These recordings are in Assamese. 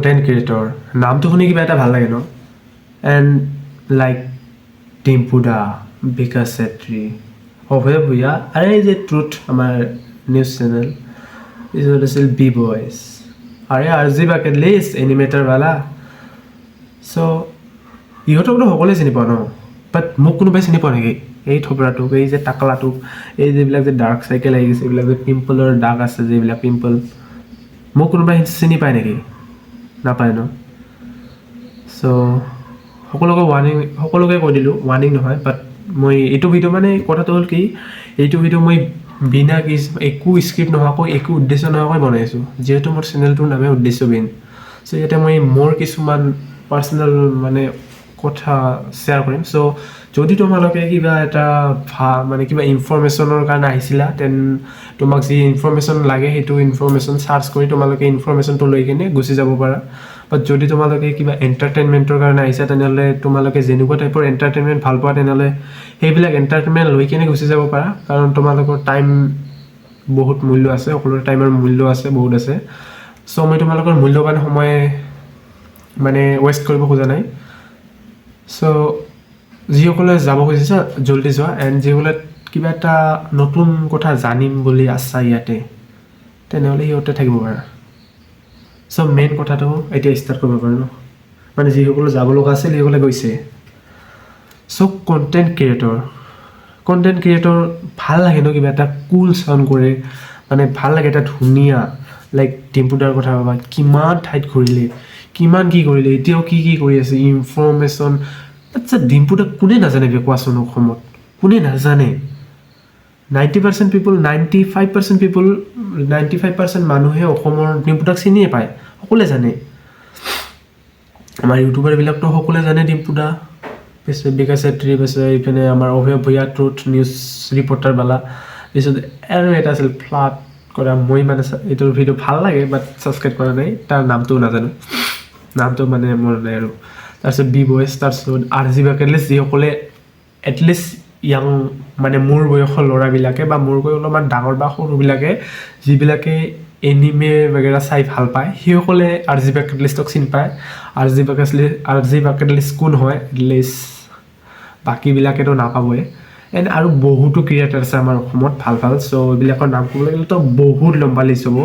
কণ্টেণ্ট ক্ৰিয়েটৰ নামটো শুনি কিবা এটা ভাল লাগে ন এণ্ড লাইক টিম্পু দা বিকাশ চেত্ৰী অভয় ভূঞা আৰু এই যে ট্ৰুথ আমাৰ নিউজ চেনেল পিছত আছিল বি বয়েজ আৰে আৰজি বাকেট লিষ্ট এনিমেটাৰৱালা চ' ইহঁতকতো সকলোৱে চিনি পাওঁ ন বাট মোক কোনোবাই চিনি পোৱা নেকি এই থপৰাটোক এই যে টাকলাটোক এই যিবিলাক যে ডাৰ্ক চাইকেল আহি গৈছে এইবিলাক যে পিম্পলৰ দাগ আছে যে এইবিলাক পিম্পল মোক কোনোবাই চিনি পায় নেকি নাপায় ন চ' সকলোকে কৈ দিলোঁ ৱাৰ্ণিং নহয় বাট মই এইটো ভিডিঅ' মানে কথাটো হ'ল কি এইটো ভিডিঅ' মই বিনা একো স্ক্ৰিপ্ট নোহোৱাকৈ একো উদ্দেশ্য নোহোৱাকৈ বনাইছোঁ যিহেতু মোৰ চেনেলটোৰ নামে উদ্দেশ্যবিহীন চ' ইয়াতে মই মোৰ কিছুমান পাৰ্চনেল মানে কথা শ্বেয়াৰ কৰিম চ' যদি তোমালোকে কিবা এটা মানে কিবা ইনফৰমেশ্যনৰ কাৰণে আহিছিলা দেন তোমাক যি ইনফৰমেশ্যন লাগে সেইটো ইনফৰমেশ্যন চাৰ্চ কৰি তোমালোকে ইনফৰমেশ্যনটো লৈ কিনে গুচি যাব পাৰা বাট যদি তোমালোকে কিবা এণ্টাৰটেইনমেণ্টৰ কাৰণে আহিছা তেনেহ'লে তোমালোকে যেনেকুৱা টাইপৰ এণ্টাৰটেইনমেণ্ট ভাল পোৱা তেনেহ'লে সেইবিলাক এণ্টাৰটেইনমেণ্ট লৈ কিনে গুচি যাব পাৰা কাৰণ তোমালোকৰ টাইম বহুত মূল্য আছে সকলোৰে টাইমৰ মূল্য আছে বহুত আছে চ' মই তোমালোকৰ মূল্যৱান সময় মানে ৱেষ্ট কৰিব খোজা নাই চ' যিসকলে যাব খুজিছা জল্দি যোৱা এণ্ড যিসকলে কিবা এটা নতুন কথা জানিম বুলি আছা ইয়াতে তেনেহ'লে সিহঁতে থাকিব পাৰা চ' মেইন কথাটো এতিয়া ষ্টাৰ্ট কৰিব পাৰোঁ ন মানে যিসকলে যাব লগা আছিল সেইসকলে গৈছে চ' কণ্টেণ্ট ক্ৰিয়েটৰ ভাল লাগে ন কিবা এটা কুল চাউণ্ড কৰে মানে ভাল লাগে এটা ধুনীয়া লাইক টিম্পুদাৰ কথা ভাবা কিমান ঠাইত ঘূৰিলে কিমান কি কৰিলে এতিয়াও কি কৰি আছে ইনফৰমেশ্যন আচ্ছা ডিম্পুদাক কোনে নাজানে কোৱাচোন অসমত কোনে নাজানে 95% মানুহে অসমৰ ডিম্পুদাক চিনিয়ে পায় সকলোৱে জানে আমাৰ ইউটিউবাৰবিলাকতো সকলোৱে জানে ডিম্পুদা পিছত বিকাশ চেত্ৰী পিছত এইপিনে আমাৰ অভয় ভূঞা ট্ৰুথ নিউজ ৰিপৰ্টাৰৱালা পিছত আৰু এটা আছিল ফ্লাট কৰা মই মানে এইটোৰ ভিডিঅ' ভাল লাগে বাট ছাবস্ক্ৰাইব কৰা নাই তাৰ নামটো নাজানো নামটো মানে মোৰ নাই আৰু তাৰপিছত বি বয়েজ তাৰপিছত আৰ জি বাকেট লিষ্ট যিসকলে এটলিষ্ট য়াং মানে মোৰ বয়সৰ ল'ৰাবিলাকে বা মোৰকৈ অলপমান ডাঙৰ বা সৰুবিলাকে যিবিলাকে এনিমে বাগেৰা চাই ভাল পায় সেইসকলে আৰ জি বাকেট লিষ্টক চিনি পায় আৰ জি বাকেট লিষ্ট কোন হয় এটলিষ্ট বাকীবিলাকেতো নাপাবই এণ্ড আৰু বহুতো ক্ৰিয়েটাৰ আছে আমাৰ অসমত ভাল চ' এইবিলাকৰ নাম ক'বলৈ গ'লেতো বহুত লম্বা লিষ্ট হ'ব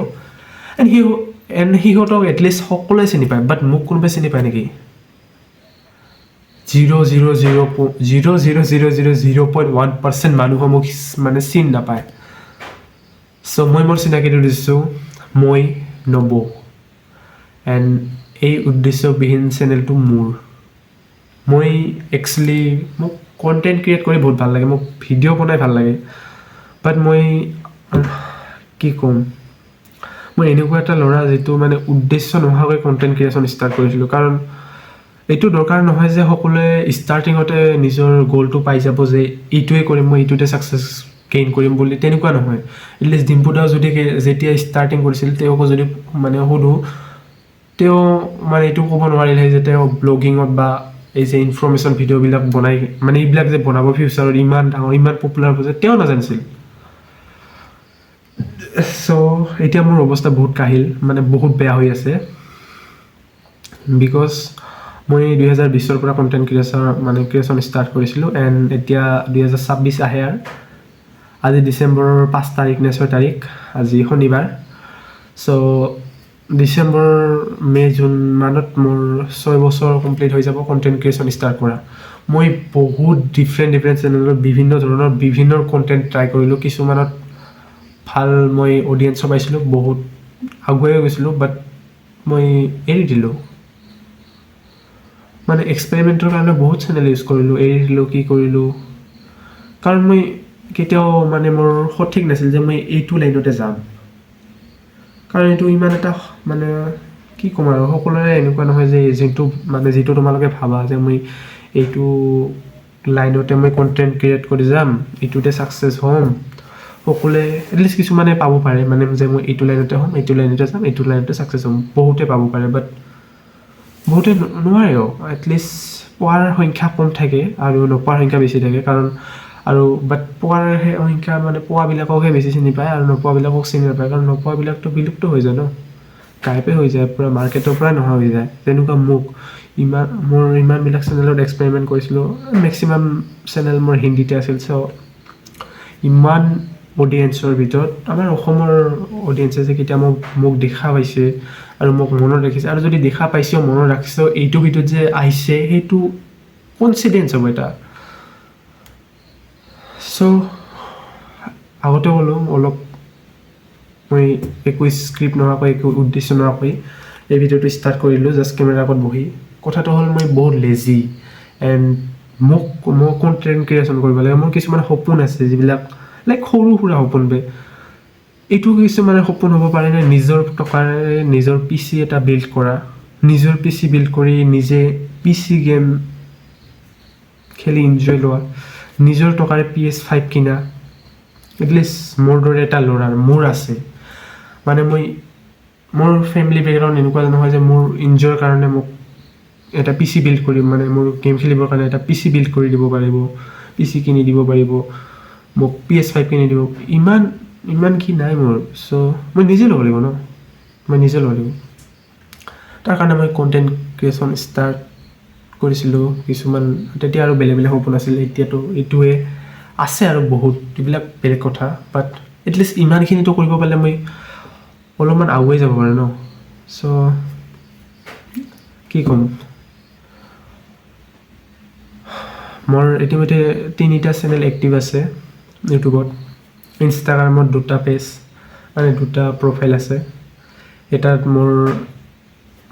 এণ্ড সিহঁতক এটলিষ্ট সকলোৱে চিনি পায় বাট মোক কোনোবাই চিনি পায় নেকি 0.00000.1% মানুহক মোক মানে চিন নাপায় চ' মই মোৰ চিনাকিটো দিছোঁ মই নব এণ্ড এই উদ্দেশ্যবিহীন চেনেলটো মই একচুৱেলি মোক কণ্টেণ্ট ক্ৰিয়েট কৰি বহুত ভাল লাগে মোক ভিডিঅ' বনাই ভাল লাগে বাট মই কি ক'ম মই এনেকুৱা এটা ল'ৰা যিটো মানে উদ্দেশ্য নোহোৱাকৈ কণ্টেণ্ট ক্ৰিয়েশ্যন ষ্টাৰ্ট কৰিছিলোঁ কাৰণ এইটো দৰকাৰ নহয় যে সকলোৱে ষ্টাৰ্টিঙতে নিজৰ গ'লটো পাই যাব যে এইটোৱে কৰিম মই এইটোতে ছাকচেছ গেইন কৰিম বুলি তেনেকুৱা নহয় এটলিষ্ট ডিম্পুদাও যদি যেতিয়া ষ্টাৰ্টিং কৰিছিল তেওঁকো যদি মানে সোধোঁ তেওঁ মানে এইটো ক'ব নোৱাৰিলে যে তেওঁ ব্লগিঙত বা এই যে ইনফৰমেশ্যন ভিডিঅ'বিলাক বনাই মানে এইবিলাক যে বনাব ফিউচাৰত ইমান ডাঙৰ ইমান পপুলাৰ হ'ব যে তেওঁ নাজানিছিল চ' এতিয়া মোৰ অৱস্থা বহুত কাহিল মানে বহুত বেয়া হৈ আছে বিকজ মই 2020ৰ পৰা কণ্টেণ্ট ক্ৰিয়েশ্যন ষ্টাৰ্ট কৰিছিলোঁ এণ্ড এতিয়া 2026 আহে আৰু আজি ডিচেম্বৰৰ 5 তাৰিখ নে 6 তাৰিখ আজি শনিবাৰ চ' ডিচেম্বৰ মে' জুন মানত মোৰ 6 বছৰ কমপ্লিট হৈ যাব কণ্টেণ্ট ক্ৰিয়েশ্যন ষ্টাৰ্ট কৰা মই বহুত ডিফাৰেণ্ট চেনেলত বিভিন্ন কণ্টেণ্ট ট্ৰাই কৰিলোঁ কিছুমানত ভাল মই অডিয়েঞ্চ পাইছিলোঁ বহুত আগুৱাই গৈছিলোঁ বাট মই এৰি দিলোঁ মানে এক্সপেৰিমেণ্টৰ কাৰণে বহুত চেনেল ইউজ কৰিলোঁ এৰি দিলোঁ কি কৰিলোঁ কাৰণ মই কেতিয়াও মানে মোৰ সঠিক নাছিল যে মই এইটো লাইনতে যাম কাৰণ এইটো ইমান এটা মানে কি ক'ম আৰু সকলোৰে এনেকুৱা নহয় যে যিটো তোমালোকে ভাবা যে মই এইটো লাইনতে মই কণ্টেণ্ট ক্ৰিয়েট কৰি যাম এইটোতে ছাকচেছ হ'ম সকলোৱে এটলিষ্ট কিছুমানে পাব পাৰে মানে যে মই এইটো লাইনতে হ'ম এইটো লাইনতে যাম এইটো লাইনতে ছাকচেছ হ'ম বহুতে পাব পাৰে বাট বহুতে নোৱাৰেও এটলিষ্ট পোৱাৰ সংখ্যা কম থাকে আৰু নোপোৱাৰ সংখ্যা বেছি থাকে কাৰণ আৰু বাট পোৱাৰ সংখ্যা মানে পোৱাবিলাককহে বেছি চিনি পায় আৰু নোপোৱাবিলাকক চিনি নাপায় কাৰণ নোপোৱাবিলাকতো বিলুপ্ত হৈ যায় ন গাইপে হৈ যায়, পূৰা মাৰ্কেটৰ পৰাই নোহোৱা হৈ যায়। তেনেকুৱা মোৰ ইমানবিলাক চেনেলত এক্সপেৰিমেণ্ট কৰিছিলোঁ, মেক্সিমাম চেনেল মোৰ হিন্দীতে আছিল। চ' ইমান অডিয়েঞ্চৰ ভিতৰত আমাৰ অসমৰ অডিয়েঞ্চে যে কেতিয়া মোক দেখা পাইছে আৰু মোক মনত ৰাখিছে, আৰু যদি দেখা পাইছেও মনত ৰাখিছেও, এইটো ভিডিঅ'ত যে আহিছে সেইটো কনফিডেঞ্চ হ'ব এটা। চ' আগতে ক'লোঁ অলপ মই একো স্ক্ৰিপ্ট নোহোৱাকৈ, একো উদ্দেশ্য নোহোৱাকৈ এই ভিডিঅ'টো ষ্টাৰ্ট কৰিলোঁ, জাষ্ট কেমেৰাৰ আগত বহি। কথাটো হ'ল মই বহুত লেজি এণ্ড মোক কণ্টেণ্ট ক্ৰিয়েশ্যন কৰিব লাগে। মোৰ কিছুমান সপোন আছে যিবিলাক লাইক সৰু সুৰা সপোন এইটো কিছুমানে সপোন হ'ব পাৰে নে নিজৰ টকাৰে নিজৰ PC এটা বিল্ড কৰা, নিজৰ PC বিল্ড কৰি নিজে PC গেম খেলি এনজয় লোৱা, নিজৰ টকাৰে PS5 কিনা। এটলিষ্ট মোৰ দৰে এটা ল'ৰাৰ মোৰ আছে। মানে মোৰ ফেমিলি বেকগ্ৰাউণ্ড এনেকুৱা নহয় যে মোৰ এনজয়ৰ কাৰণে মোক এটা PC বিল্ড কৰিম, মানে মোৰ গেম খেলিবৰ কাৰণে এটা PC বিল্ড কৰি দিব পাৰিব, PC কিনি দিব পাৰিব, মোক PS5 কিনি দিব, ইমান কি নাই মোৰ। চ' মই নিজে ল'ব লাগিব ন, মই নিজে ল'ব লাগিব। তাৰ কাৰণে মই কণ্টেণ্ট ক্ৰিয়েশ্যন ষ্টাৰ্ট কৰিছিলোঁ কিছুমান, তেতিয়া আৰু বেলেগ সপোন আছিল। এতিয়াতো এইটোৱে আছে আৰু বহুত, এইবিলাক বেলেগ কথা। বাট এটলিষ্ট ইমানখিনিতো কৰিব পাৰিলে মই অলপমান আগুৱাই যাব পাৰে ন। চ' কি ক'ম, মোৰ ইতিমধ্যে 3টা চেনেল এক্টিভ আছে ইউটিউবত। ইনষ্টাগ্ৰামত 2টা পেজ, মানে 2টা প্ৰফাইল আছে। এটাত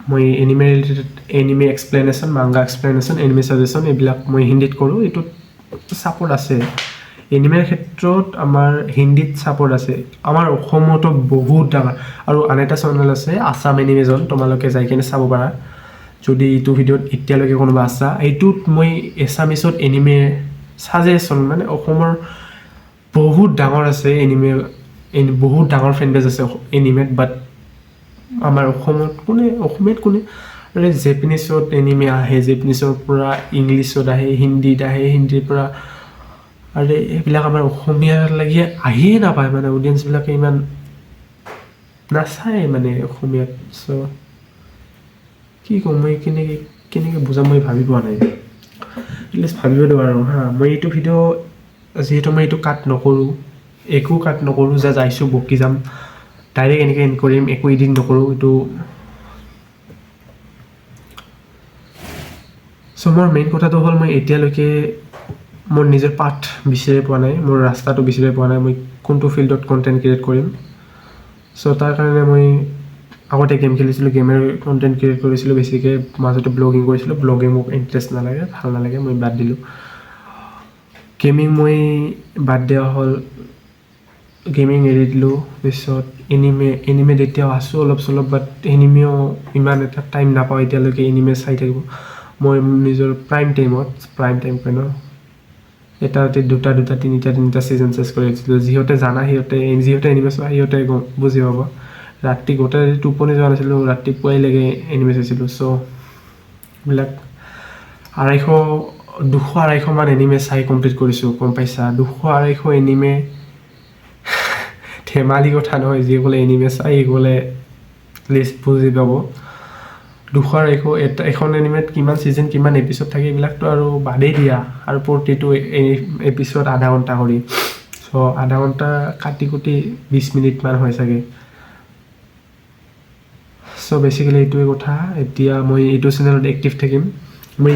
মই anime related, anime explanation, manga explanation, anime suggestion এইবিলাক মই হিন্দীত কৰোঁ। এইটোত ছাপোৰ্ট আছে। এনিমেৰ ক্ষেত্ৰত আমাৰ হিন্দীত ছাপোৰ্ট আছে, আমাৰ অসমতো বহুত ডাঙৰ। আৰু আন এটা চেনেল আছে আছাম এনিমেজন, তোমালোকে যাই কিনে চাব পাৰা যদি এইটো ভিডিঅ'ত এতিয়ালৈকে কোনোবা আছা। এইটোত মই এছামিছত এনিমে ছাজেশ্যন, মানে অসমৰ বহুত ডাঙৰ আছে এনিমে, বহুত ডাঙৰ ফেন বেজ আছে এনিমেত। বাট আমাৰ অসমীয়াত কোনে আৰু জেপানিজত এনিমে আহে, জেপানিজৰ পৰা ইংলিছত আহে, হিন্দীত আহে, হিন্দীৰ পৰা আৰু এইবিলাক আমাৰ অসমীয়াৰ লাগি আহিয়ে নাপায়, মানে অডিয়েঞ্চবিলাকে ইমান নাচায় মানে অসমীয়াত। চ' কি ক'ম, মই কেনেকৈ বুজাম মই ভাবি পোৱা নাই। এটলিষ্ট ভাবিব দিওঁ আৰু মই এইটো ভিডিঅ' যিহেতু মই এইটো কাট নকৰোঁ, একো কাট নকৰোঁ, যে যাইছোঁ বকি যাম, ডাইৰেক্ট এনেকৈ এণ্ড কৰিম, একো এডিট নকৰোঁ এইটো। চ' মোৰ মেইন কথাটো হ'ল মই এতিয়ালৈকে মোৰ নিজৰ পাথ বিচাৰি পোৱা নাই, মোৰ ৰাস্তাটো বিচাৰি পোৱা নাই, মই কোনটো ফিল্ডত কণ্টেণ্ট ক্ৰিয়েট কৰিম। চ' তাৰ কাৰণে মই আগতে গেম খেলিছিলোঁ, গেমেৰ কণ্টেণ্ট ক্ৰিয়েট কৰিছিলোঁ বেছিকৈ, মাজতে ব্লগিং কৰিছিলোঁ। ব্লগিং মোক ইণ্টাৰেষ্ট নালাগে, ভাল নালাগে, মই বাদ দিলোঁ। গেমিং মই বাদ দিয়া হ'ল, গেমিং এৰি দিলোঁ। পিছত এনিমেত এতিয়াও আছোঁ অলপ চলপ, বাট এনিমেও ইমান এটা টাইম নাপাওঁ এতিয়ালৈকে এনিমে চাই থাকিব। মই নিজৰ প্ৰাইম টাইম কয় ন, এটা ৰাতি 2টা 3টা ছিজন চেছ কৰি দিছিলোঁ। যিহঁতে জানা যিহঁতে এনিমে চোৱা সিহঁতে বুজি পাব। ৰাতি গোটেই ৰাতি টোপনি যোৱা নাছিলোঁ, ৰাতিপুৱাই লৈকে এনিমে চাইছিলোঁ। চ' এইবিলাক 200-250 মান এনিমে চাই কমপ্লিট কৰিছোঁ, গম পাইছা? 200-250 এনিমে ধেমালি কথা নহয়। যিসকলে এনিমে চাই সেইসকলে লিষ্ট বুজি পাব। 250 এখন এনিমেত কিমান ছিজন, কিমান এপিছড থাকে এইবিলাকতো আৰু বাদেই দিয়া, আৰু প্ৰতিটো এপিছড আধা ঘণ্টা কৰি। চ' আধা ঘণ্টা কাটি কুটি 20 মিনিটমান হয় চাগে। চ' বেচিকেলি এইটোৱে কথা। এতিয়া মই এইটো চেনেলত এক্টিভ থাকিম। মই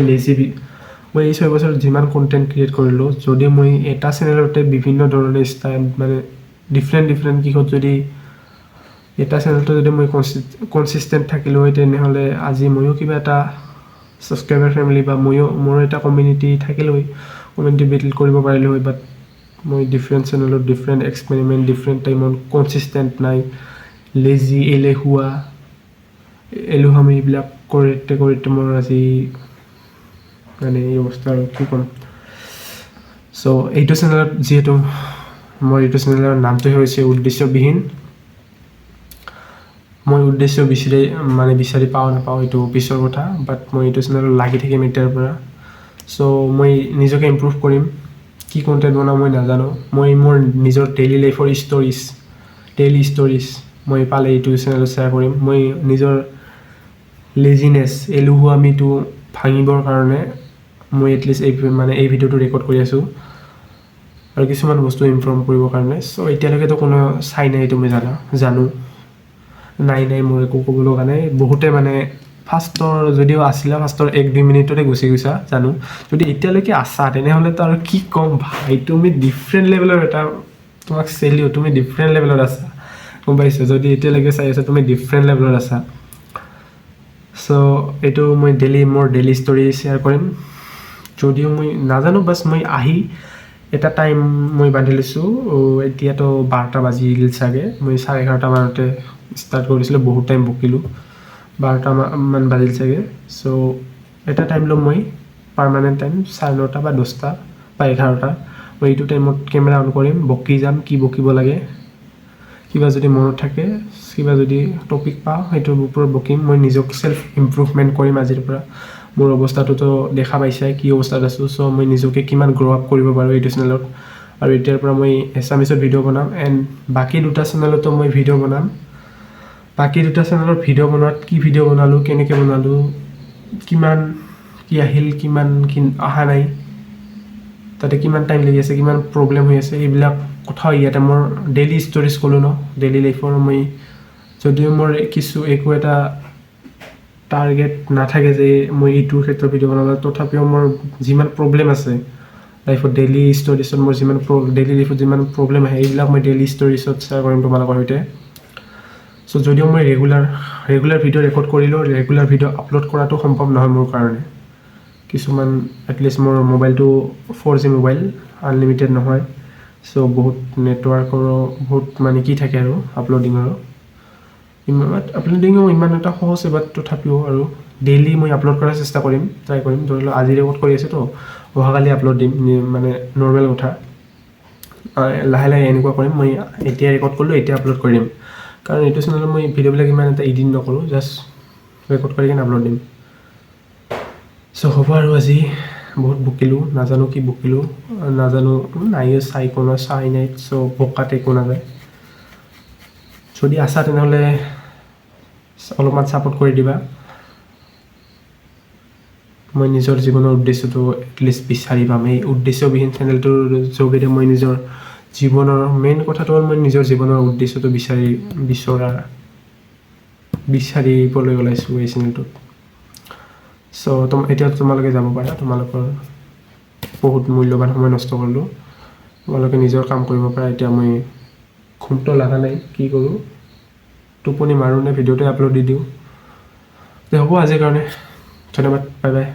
এই 6 বছৰত যিমান কণ্টেণ্ট ক্ৰিয়েট কৰিলোঁ, যদি মই এটা চেনেলতে বিভিন্ন ধৰণে ষ্টাইল, মানে ডিফাৰেণ্ট কিহত যদি এটা চেনেলটো যদি মই কনচিষ্টেণ্ট থাকিলোঁ হয়, তেনেহ'লে আজি ময়ো কিবা এটা ছাবস্ক্ৰাইবাৰ ফেমিলি বা মোৰো এটা কমিউনিটি থাকিলোঁ হয়, কমিউনিটি বিল্ড কৰিব পাৰিলোঁ হয়। বাট মই ডিফাৰেণ্ট চেনেলত ডিফাৰেণ্ট এক্সপেৰিমেণ্ট, ডিফাৰেণ্ট টাইমত কনচিষ্টেণ্ট নাই, লেজি, এলেহুৱামি এইবিলাক কৰোঁতে মোৰ আজি মানে এই অৱস্থা, আৰু কি ক'ম। চ' এইটো চেনেলত যিহেতু মোৰ এইটো চেনেলৰ নামটোৱে হৈছে উদ্দেশ্যবিহীন। মই উদ্দেশ্য বিচাৰি পাওঁ নাপাওঁ এইটো পিছৰ কথা, বাট মই এইটো চেনেলত লাগি থাকিম এতিয়াৰ পৰা। চ' মই নিজকে ইম্প্ৰুভ কৰিম। কি কণ্টেণ্ট বনাওঁ মই নাজানো। মই মোৰ নিজৰ ডেইলি লাইফৰ ডেইলি ষ্টৰিজ মই পালে এইটো চেনেলত শ্বেয়াৰ কৰিম। মই নিজৰ লেজিনেছ এলেহুৱামিটো ভাঙিবৰ কাৰণে মই এটলিষ্ট এই ভিডিঅ'টো ৰেকৰ্ড কৰি আছোঁ আৰু কিছুমান বস্তু ইনফৰ্ম কৰিবৰ কাৰণে। চ' এতিয়ালৈকেতো কোনো চাই নাই, এইটো মই জানো নাই মোৰ একো ক'ব লগা নাই। বহুতে মানে ফাৰ্ষ্টৰ যদিও আছিলা ফাৰ্ষ্টৰ 1-2 মিনিটতে গুচি গৈছা জানো, যদি এতিয়ালৈকে আছা তেনেহ'লেতো আৰু কি ক'ম ভাই, তুমি ডিফাৰেণ্ট লেভেলৰ এটা, তোমাক চেলিউট, তুমি ডিফাৰেণ্ট লেভেলত আছা, গম পাইছোঁ। যদি এতিয়ালৈকে চাই আছা তুমি ডিফাৰেণ্ট লেভেলত আছা। চ' এইটো মই মোৰ ডেইলি ষ্টৰি শ্বেয়াৰ কৰিম। যদিও মই নাজানো, বাছ মই এটা টাইম মই বান্ধি লৈছোঁ। এতিয়াতো 12টা বাজিল চাগে, মই 11:30 মানতে ষ্টাৰ্ট কৰিছিলোঁ, বহুত টাইম বকিলোঁ, 12টা মান বাজিল চাগে। চ' এটা টাইম ল'ম মই, পাৰ্মানেণ্ট টাইম 9:30 বা 10টা বা 11টা। মই এইটো টাইমত কেমেৰা অন কৰিম, বকি যাম, কি বকিব লাগে, কিবা যদি মনত থাকে, কিবা যদি টপিক পাওঁ সেইটোৰ ওপৰত বকিম। মই নিজক চেল্ফ ইম্প্ৰুভমেণ্ট কৰিম আজিৰ পৰা। মোৰ অৱস্থাটোতো দেখা পাইছাই কি অৱস্থাত আছোঁ। চ' মই নিজকে কিমান গ্ৰ' আপ কৰিব পাৰোঁ এইটো চেনেলত। আৰু এতিয়াৰ পৰা মই এছামিছত ভিডিঅ' বনাম, এণ্ড বাকী 2টা চেনেলতো মই ভিডিঅ' বনাম। বাকী 2টা চেনেলত ভিডিঅ' বনোৱাত কি ভিডিঅ' বনালোঁ, কেনেকৈ বনালোঁ, কিমান কি আহিল, কিমান কি অহা নাই, তাতে কিমান টাইম লাগি আছে, কিমান প্ৰব্লেম হৈ আছে, এইবিলাক কথা ইয়াতে মোৰ ডেইলি ষ্টৰিজ ক'লোঁ ন, ডেইলি লাইফৰ। মই যদিও মোৰ একো এটা টাৰ্গেট নাথাকে যে মই এইটোৰ ক্ষেত্ৰত ভিডিঅ' বনাব, তথাপিও মোৰ যিমান প্ৰব্লেম আছে লাইফত, ডেইলি ষ্টৰিজত মোৰ ডেইলি লাইফত যিমান প্ৰব্লেম আহে, এইবিলাক মই ডেইলি ষ্টৰিজত শ্বেয়াৰ কৰিম তোমালোকৰ সৈতে। চ' যদিও মই ৰেগুলাৰ ভিডিঅ' ৰেকৰ্ড কৰিলেও ৰেগুলাৰ ভিডিঅ' আপলোড কৰাটো সম্ভৱ নহয় মোৰ কাৰণে। কিছুমান এটলিষ্ট মোৰ মোবাইলটো 4G মোবাইল, আনলিমিটেড নহয়। চ' বহুত নেটৱৰ্কৰো বহুত মানে কি থাকে আৰু আপলোডিঙো ইমান এটা সহজ, বাট তথাপিও আৰু ডেইলি মই আপলোড কৰাৰ চেষ্টা কৰিম, ট্ৰাই কৰিম। ধৰি লওক আজি ৰেকৰ্ড কৰি আছোঁ তো, অহাকালি আপলোড দিম, মানে নৰ্মেল কথা। লাহে লাহে এনেকুৱা কৰিম, মই এতিয়া ৰেকৰ্ড কৰিলোঁ, এতিয়া আপলোড কৰিম। কাৰণ এইটো চেনেলত মই ভিডিঅ'বিলাক ইমান এটা এডিট নকৰোঁ, জাষ্ট ৰেকৰ্ড কৰি কিনে আপলোড দিম। চ' হ'ব আৰু আজি বহুত বকিলোঁ, নাজানো কি বকিলোঁ, নাজানো নাই চাই নাই। চ' বকাত একো নাযায়। যদি আছা তেনেহ'লে অলপমান ছাপোৰ্ট কৰি দিবা। মই নিজৰ জীৱনৰ উদ্দেশ্যটো এটলিষ্ট বিচাৰি পাম। এই উদ্দেশ্যবিহীন চেনেলটোৰ যোগেদি মই নিজৰ জীৱনৰ মেইন কথাটো হ'ল মই নিজৰ জীৱনৰ উদ্দেশ্যটো বিচাৰিবলৈ ওলাইছোঁ এই চেনেলটোত। চ' এতিয়া তোমালোকে যাব পাৰা, তোমালোকৰ বহুত মূল্যৱান সময় নষ্ট কৰিলোঁ, তোমালোকে নিজৰ কাম কৰিব পাৰা। এতিয়া মই ঘুমটো লগা নাই, কি কৰোঁ, টোপনি মাৰোঁ নে ভিডিঅ'টোৱে আপলোড দি দিওঁ। হ'ব আজিৰ কাৰণে, ধন্যবাদ, বাই বাই।